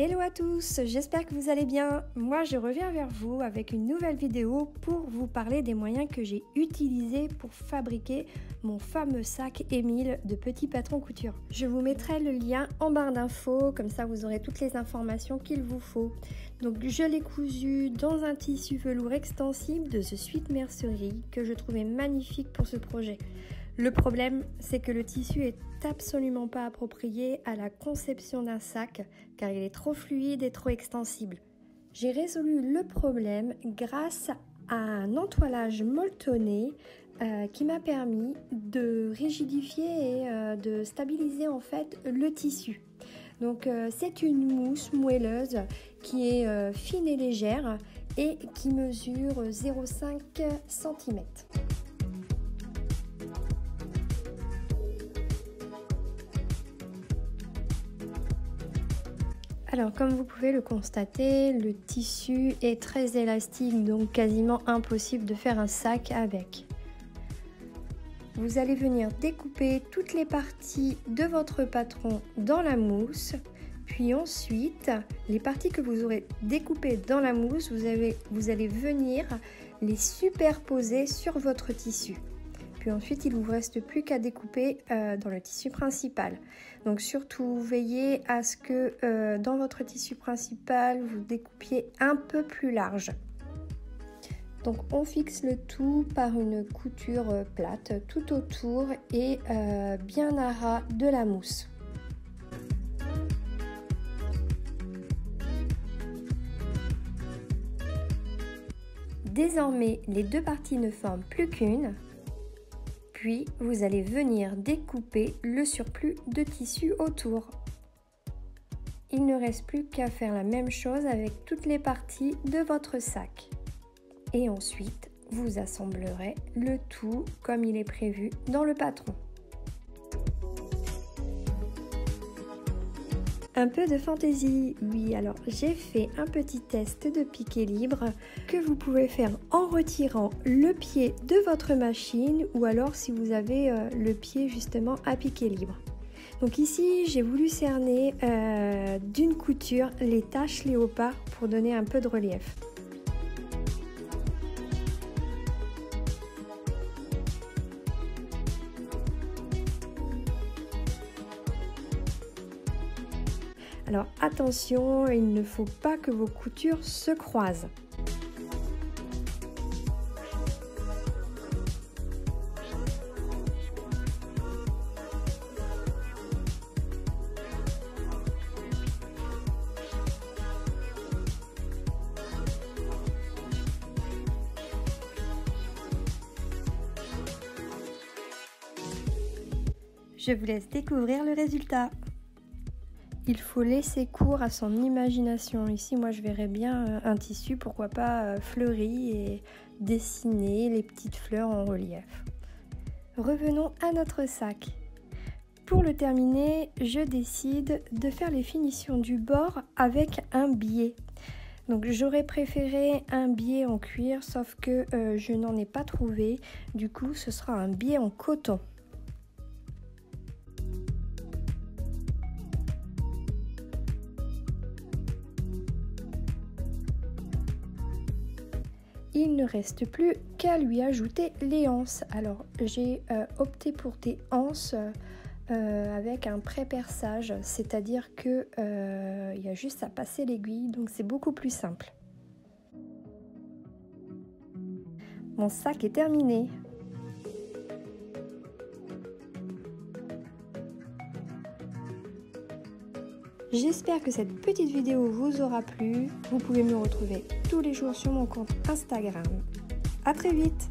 Hello à tous, j'espère que vous allez bien. Moi je reviens vers vous avec une nouvelle vidéo pour vous parler des moyens que j'ai utilisés pour fabriquer mon fameux sac Émile de Petit Patron Couture. Je vous mettrai le lien en barre d'infos, comme ça vous aurez toutes les informations qu'il vous faut. Donc je l'ai cousu dans un tissu velours extensible de The Sweet Mercerie que je trouvais magnifique pour ce projet. Le problème, c'est que le tissu est absolument pas approprié à la conception d'un sac car il est trop fluide et trop extensible. J'ai résolu le problème grâce à un entoilage molletonné qui m'a permis de rigidifier et de stabiliser en fait le tissu. Donc c'est une mousse moelleuse qui est fine et légère et qui mesure 0,5 cm. Alors comme vous pouvez le constater, le tissu est très élastique, donc quasiment impossible de faire un sac avec. Vous allez venir découper toutes les parties de votre patron dans la mousse, puis ensuite, les parties que vous aurez découpées dans la mousse, vous allez venir les superposer sur votre tissu. Puis ensuite, il ne vous reste plus qu'à découper dans le tissu principal. Donc surtout, veillez à ce que dans votre tissu principal, vous découpiez un peu plus large. Donc on fixe le tout par une couture plate tout autour et bien à ras de la mousse. Désormais, les deux parties ne forment plus qu'une. Puis, vous allez venir découper le surplus de tissu autour. Il ne reste plus qu'à faire la même chose avec toutes les parties de votre sac. Et ensuite, vous assemblerez le tout comme il est prévu dans le patron. Un peu de fantaisie, oui, alors j'ai fait un petit test de piqué libre que vous pouvez faire en retirant le pied de votre machine ou alors si vous avez le pied justement à piqué libre. Donc ici j'ai voulu cerner d'une couture les taches léopard pour donner un peu de relief. Alors attention, il ne faut pas que vos coutures se croisent. Je vous laisse découvrir le résultat. Il faut laisser cours à son imagination. Ici, moi, je verrais bien un tissu, pourquoi pas fleuri et dessiner les petites fleurs en relief. Revenons à notre sac. Pour le terminer, je décide de faire les finitions du bord avec un biais. Donc, j'aurais préféré un biais en cuir, sauf que je n'en ai pas trouvé. Du coup, ce sera un biais en coton. Il ne reste plus qu'à lui ajouter les anses. Alors j'ai opté pour des anses avec un pré-perçage, c'est-à-dire que il y a juste à passer l'aiguille, donc c'est beaucoup plus simple. Mon sac est terminé. J'espère que cette petite vidéo vous aura plu. Vous pouvez me retrouver tous les jours sur mon compte Instagram. À très vite!